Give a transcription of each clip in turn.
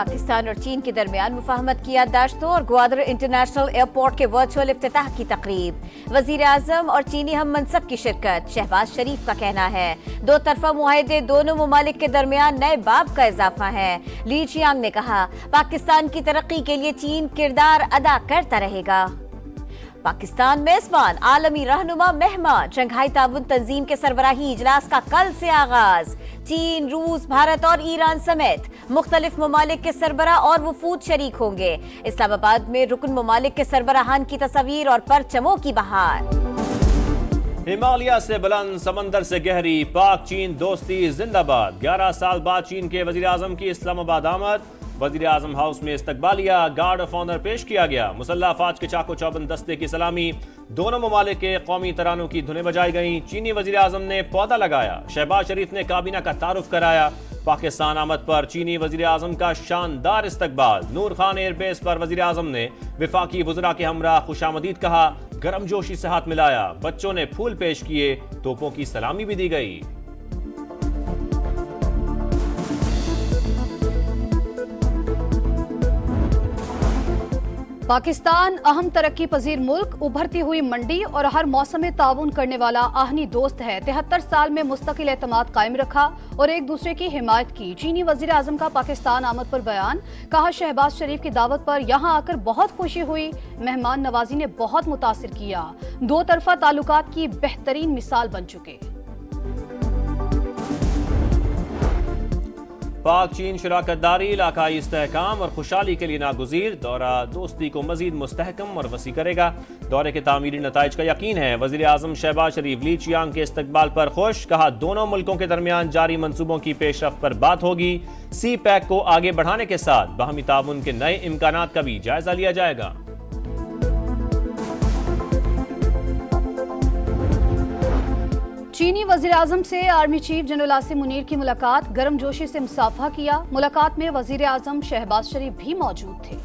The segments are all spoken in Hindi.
पाकिस्तान और चीन के दरमियान मुफाहमत की याददाश्तों और ग्वादर इंटरनेशनल एयरपोर्ट के वर्चुअल इफ्तिताह की तकरीब। वजीर आजम और चीनी हम मनसब की शिरकत। शहबाज शरीफ का कहना है दो तरफा मुआहदे दोनों ममालिक के दरमियान नए बाब का इजाफा है। ली चियांग ने कहा पाकिस्तान की तरक्की के लिए चीन किरदार अदा करता रहेगा। पाकिस्तान मेजबान आलमी रहनुमा मेहमान। शंघाई ताउन तंजीम के सरबराही इजलास का कल से आगाज। चीन, रूस, भारत और ईरान समेत मुख्तलिफ ममालिक के सरबराह और वफूद शरीक होंगे। इस्लामाबाद में रुकन ममालिक के सरबराहान की तस्वीर और परचमों की बहार। हिमालय से बुलंद, समंदर से गहरी, पाक चीन दोस्ती जिंदाबाद। 11 साल बाद चीन के वजीर आजम की इस्लामाबाद आमद। वजीर आजम हाउस में इस्तकबालिया, गार्ड ऑफ ऑनर पेश किया गया। मुसल्लह अफवाज के चाको चौबंद दस्ते की सलामी। दोनों ममालिक के कौमी तरानों की धुनें बजाई गईं। चीनी वजीर आजम ने पौधा लगाया। शहबाज शरीफ ने काबीना का तारुफ कराया। पाकिस्तान आमद पर चीनी वजीर आजम का शानदार इस्तकबाल। नूर खान एयरबेस पर वजीर आजम ने विफाकी वज़रा के हमरा खुशामदीद कहा। गर्मजोशी से हाथ मिलाया। बच्चों ने फूल पेश किए। तोपों की सलामी भी दी गई। पाकिस्तान अहम तरक्की पजीर मुल्क, उभरती हुई मंडी और हर मौसम में ताउन करने वाला आहनी दोस्त है। 73 साल में मुस्तकिल एतमाद कायम रखा और एक दूसरे की हिमायत की। चीनी वजीर आजम का पाकिस्तान आमद पर बयान। कहा शहबाज शरीफ की दावत पर यहाँ आकर बहुत खुशी हुई। मेहमान नवाजी ने बहुत मुतासिर किया। दो तरफा ताल्लुकात की बेहतरीन मिसाल बन चुके। पाक चीन शराकतदारी इलाकाई इस्तेहकाम और खुशहाली के लिए नागुज़ीर। दौरा दोस्ती को मजीद मुस्तहकम और वसी करेगा। दौरे के तामीरी नताइज का यकीन है। वज़ीर आज़म शहबाज शरीफ ली चियांग के इस्तकबाल पर खुश। कहा दोनों मुल्कों के दरमियान जारी मंसूबों की पेशरफ्त पर बात होगी। सी पैक को आगे बढ़ाने के साथ बाहमी ताउन के नए इम्कानात का भी जायजा लिया जाएगा। चीनी वजीर आजम से army chief general Asim Munir की मुलाकात। गर्मजोशी से मुसाफा किया। मुलाकात में वजीर आजम शहबाज शरीफ भी मौजूद थे।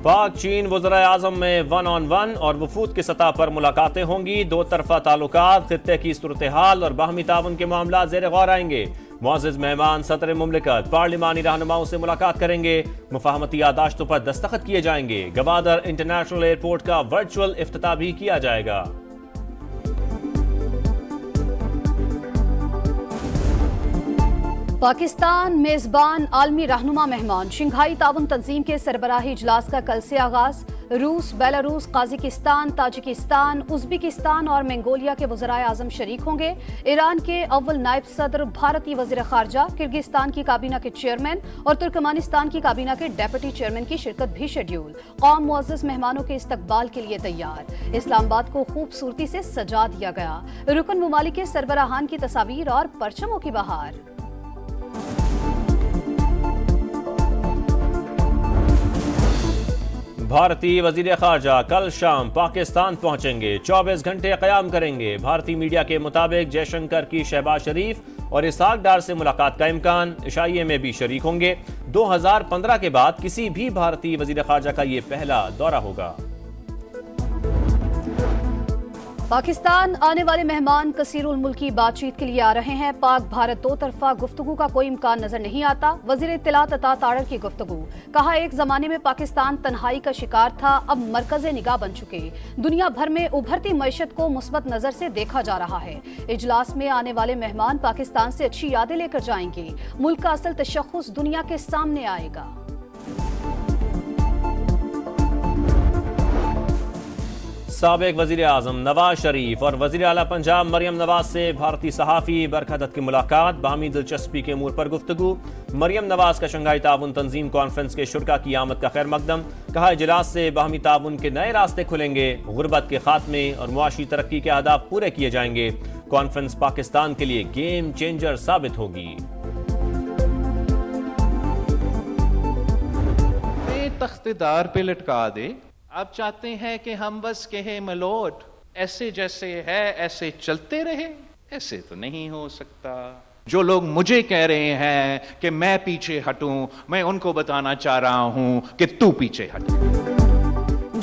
पाक चीन वज़रा आज़म में 1 on 1 और वफूद की सतह पर मुलाकातें होंगी। दो तरफा ताल्लुकात, खित्ते की सूरत हाल और बाहमी ताउन के मामला ज़ेर गौर आएंगे। मुअज़्ज़िज़ मेहमान सदर मुमलिकत पार्लिमानी रहनुमाओं से मुलाकात करेंगे। मुफाहमती यादाश्तों पर दस्तखत किए जाएंगे। ग्वादर इंटरनेशनल एयरपोर्ट का वर्चुअल इफ्तिताह भी किया जाएगा। पाकिस्तान मेजबान आलमी रहनुमा मेहमान। शंघाई ताउन तंजीम के सरबराही इजलास का कल से आगाज। रूस, बेलारूस, काजिकिस्तान, ताजिकिस्तान, उज़्बेकिस्तान और मंगोलिया के वज़राए आज़म शरीक होंगे। ईरान के अव्वल नायब सदर, भारतीय वज़ीर ख़ारजा, किर्गिस्तान की काबीना के चेयरमैन और तुर्कमानिस्तान की काबीना के डेप्यूटी चेयरमैन की शिरकत भी शेड्यूल। कौम मुअज़्ज़ज़ मेहमानों के इस्तकबाल के लिए तैयार। इस्लामाबाद को खूबसूरती से सजा दिया गया। रुकन ममालिक के सरबराहान की तस्वीर और परचमों की बहार। भारतीय वजीर खारजा कल शाम पाकिस्तान पहुंचेंगे। 24 घंटे क़याम करेंगे। भारतीय मीडिया के मुताबिक जयशंकर की शहबाज शरीफ और इसहाक डार से मुलाकात का इम्कान। इशाइये में भी शरीक होंगे। 2015 के बाद किसी भी भारतीय वजीर खारजा का ये पहला दौरा होगा। पाकिस्तान आने वाले मेहमान कसीरुल मुल्की बातचीत के लिए आ रहे हैं। पाक भारत दो तरफा गुफ्तगू का कोई इम्कान नजर नहीं आता। वजीर इत्तलात अता तारड़ की गुफ्तगू। कहा एक जमाने में पाकिस्तान तन्हाई का शिकार था, अब मरकज़े निगाह बन चुके। दुनिया भर में उभरती मईशत को मुस्बत नजर से देखा जा रहा है। इजलास में आने वाले मेहमान पाकिस्तान से अच्छी यादें लेकर जाएंगे। मुल्क का असल तशख्खुस दुनिया के सामने आएगा। साबिक वजीर आजम नवाज शरीफ और वजीर आला पंजाब मरियम नवाज से भारतीय सहाफ़ी बरखदत की मुलाकात। बाहमी दिलचस्पी के अमूर पर गुफ्तगू। मरियम नवाज का शंघाई ताउन तंजीम कॉन्फ्रेंस के शुरका की आमद का खैर मकदम। कहा इजलास से बाहमी ताउन के नए रास्ते खुलेंगे। गुर्बत के खात्मे और मुआशी तरक्की के अहदाफ पूरे किए जाएंगे। कॉन्फ्रेंस पाकिस्तान के लिए गेम चेंजर साबित होगी। तख्तेदार पे लटका दे। आप चाहते हैं कि हम बस कहें मलोट ऐसे जैसे है ऐसे चलते रहे? ऐसे तो नहीं हो सकता। जो लोग मुझे कह रहे हैं कि मैं पीछे हटूं, मैं उनको बताना चाह रहा हूं कि तू पीछे हट।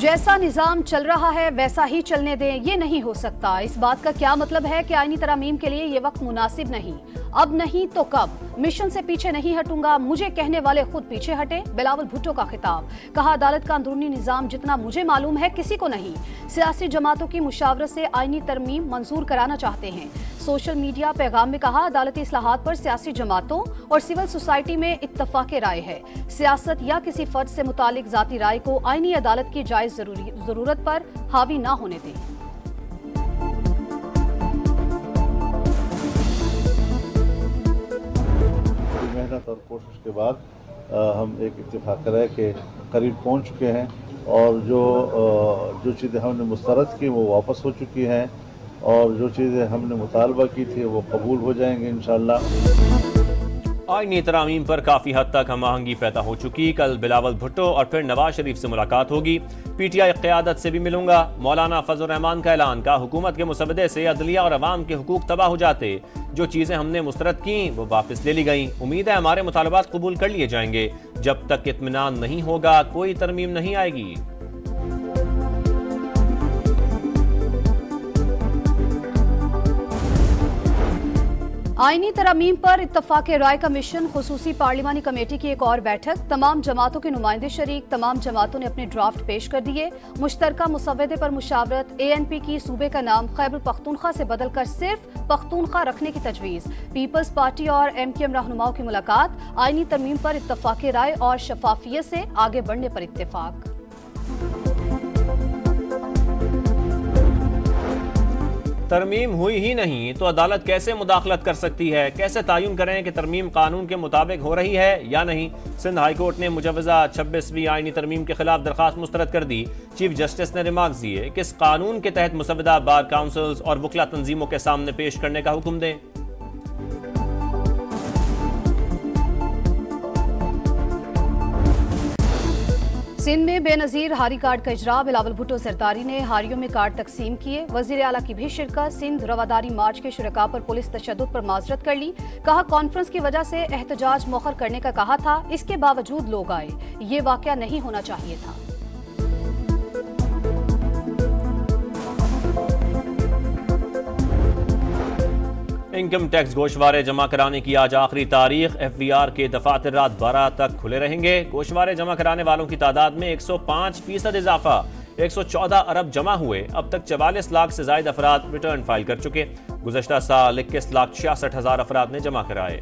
जैसा निजाम चल रहा है वैसा ही चलने दें, ये नहीं हो सकता। इस बात का क्या मतलब है कि आईनी तरमीम के लिए ये वक्त मुनासिब नहीं। अब नहीं तो कब? मिशन से पीछे नहीं हटूंगा, मुझे कहने वाले खुद पीछे हटे। बिलावल भुट्टो का खिताब। कहा, अदालत का अंदरूनी निजाम जितना मुझे मालूम है किसी को नहीं। सियासी जमातों की मुशावरत से आईनी तरमीम मंजूर कराना चाहते हैं। सोशल मीडिया पैगाम में कहा, अदालती इस्लाहात पर सियासी जमातों और सिविल सोसाइटी में इत्तफाक राय है। सियासत या किसी फर्द से मुतालिक जाती राय को आईनी अदालत की जायज जरूरत पर हावी ना होने दें। मेहनत और कोशिश के बाद हम एक इत्तेफाक राय के करीब पहुंच चुके हैं और जो चीज़ें हमने मुस्तरद की वो वापस हो चुकी हैं और जो चीज़ें हमने मुतालबा की थी वो कबूल हो जाएंगी इंशाअल्लाह। आईनी तरामीम पर काफी हद तक हम आहंगी पैदा हो चुकी। कल बिलावल भुट्टो और फिर नवाज शरीफ से मुलाकात होगी। पीटीआई क़यादत से भी मिलूंगा। मौलाना फजल रहमान का ऐलान। का हुकूमत के मुसवदे से अदलिया और अवाम के हुकूक तबाह हो जाते। जो चीजें हमने मुस्तरद की वो वापस ले ली गई। उम्मीद है हमारे मुतालबात कबूल कर लिए जाएंगे। जब तक इत्मीनान नहीं होगा कोई तरमीम नहीं आएगी। आईनी तरमीम पर इत्तफाक राय का मिशन। खुसूसी पार्लिमानी कमेटी की एक और बैठक। तमाम जमातों के नुमाइंदे शरीक। तमाम जमातों ने अपने ड्राफ्ट पेश कर दिए। मुश्तरका मुसवदे पर मुशावरत। ANP की सूबे का नाम खैबर पख्तूनख्वा से बदलकर सिर्फ पख्तूनख्वा रखने की तजवीज़। पीपल्स पार्टी और MKM रहनुमाओं की मुलाकात। आईनी तरमीम पर इत्तफाक राय और शफाफियत से आगे बढ़ने पर इत्तेफाक। तरमीम हुई ही नहीं तो अदालत कैसे मुदाखलत कर सकती है? कैसे तयन करें कि तरमीम कानून के मुताबिक हो रही है या नहीं? सिंध हाई कोर्ट ने मुजवजा 26वीं आईनी तरमीम के खिलाफ दरखास्त मुस्तरद कर दी। चीफ जस्टिस ने रिमार्क्स दिए कि इस कानून के तहत मुसवदा बार काउंसिल्स और वकला तंजीमों के सामने पेश करने का हुक्म दें। सिंध में बेनजीर हारी कार्ड का इजरा। बिलावल भुट्टो जरदारी ने हारियों में कार्ड तकसीम किए। वजीर आला की भी शिरकत। सिंध रवादारी मार्च के शुरका पर पुलिस तशद्दुद पर माजरत कर ली। कहा, कॉन्फ्रेंस की वजह से एहतजाज मौखर करने का कहा था, इसके बावजूद लोग आए। ये वाकया नहीं होना चाहिए था। इनकम टैक्स गोशवारे जमा कराने की आज आखिरी तारीख। FVR के दफातर रात 12 तक खुले रहेंगे। गोशवारे जमा कराने वालों की तादाद में 105% इजाफा। 114 अरब जमा हुए। अब तक 44 लाख से ज्यादा अफराद रिटर्न फाइल कर चुके। गुज़श्ता साल 21,66,000 अफराद ने जमा कराए।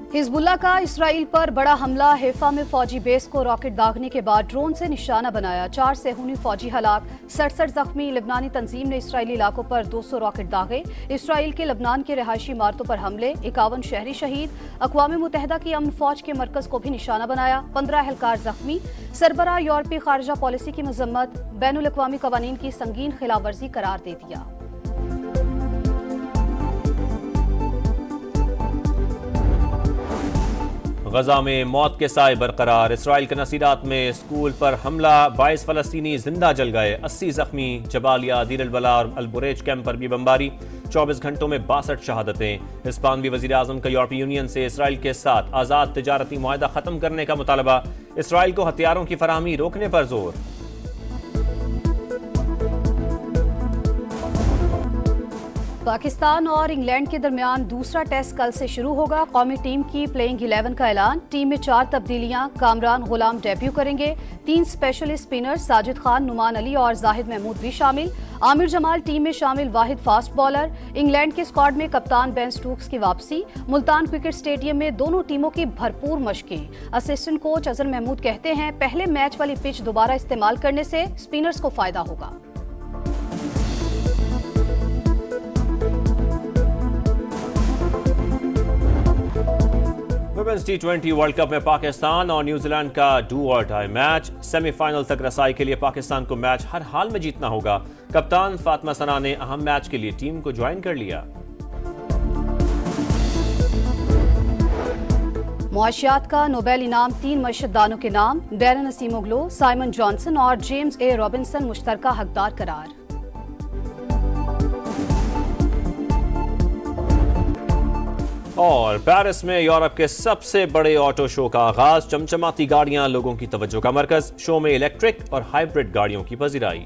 हिजबुल्लाह का इसराइल पर बड़ा हमला। हैफा में फौजी बेस को रॉकेट दागने के बाद ड्रोन से निशाना बनाया। 4 सेहूनी फौजी हलाक, 67 जख्मी। लेबनानी तंजीम ने इसराइली इलाकों पर 200 रॉकेट दागे। इसराइल के लेबनान के रिहायशी इमारतों पर हमले। 51 शहरी शहीद। अक़वाम मुत्तहिदा की अमन फौज के मरकज को भी निशाना बनाया। 15 एहलकार जख्मी। सरबराह यूरोपीय खारजा पॉलिसी की मजम्मत। बैनुल अक़वामी कवानीन की संगीन खिलाफवर्जी करार दे दिया। गजा में मौत के साए बरकरार। इसराइल के नसीरात में स्कूल पर हमला। 22 फलस्तीनी जिंदा जल गए। 80 जख्मी। जबालिया, दीर अल बला और अलबुरेज कैंप पर भी बमबारी। 24 घंटों में 62 शहादतें। हिस्पानवी वजीर आजम का यूरोपीय यूनियन से इसराइल के साथ आज़ाद तिजारती मुआहदा खत्म करने का मुतालबा। इसराइल को हथियारों की फराहमी रोकने पर जोर। पाकिस्तान और इंग्लैंड के दरमियान दूसरा टेस्ट कल से शुरू होगा। कौमी टीम की प्लेइंग 11 का ऐलान। टीम में 4 तब्दीलियां। कामरान गुलाम डेब्यू करेंगे। 3 स्पेशलिस्ट स्पिनर साजिद खान, नुमान अली और जाहिद महमूद भी शामिल। आमिर जमाल टीम में शामिल वाहिद फास्ट बॉलर। इंग्लैंड के स्क्वाड में कप्तान बेन स्टोक्स की वापसी। मुल्तान क्रिकेट स्टेडियम में दोनों टीमों की भरपूर मशकें। असिस्टेंट कोच अजहर महमूद कहते हैं, पहले मैच वाली पिच दोबारा इस्तेमाल करने से स्पिनर्स को फायदा होगा। वुमेन्स T20 वर्ल्ड कप में पाकिस्तान और न्यूजीलैंड का डू और डाई मैच। सेमीफाइनल तक रसाई के लिए पाकिस्तान को मैच हर हाल में जीतना होगा। कप्तान फातिमा सना ने अहम मैच के लिए टीम को ज्वाइन कर लिया। मुआशियात का नोबेल इनाम 3 मशहदानों के नाम। डैरन असीमोग्लो, साइमन जॉनसन और जेम्स ए रॉबिन्सन मुश्तरका हकदार करार। और पेरिस में यूरोप के सबसे बड़े ऑटो शो का आगाज। चमचमाती गाड़ियां लोगों की तवज्जो का मरकज। शो में इलेक्ट्रिक और हाइब्रिड गाड़ियों की पजीराई।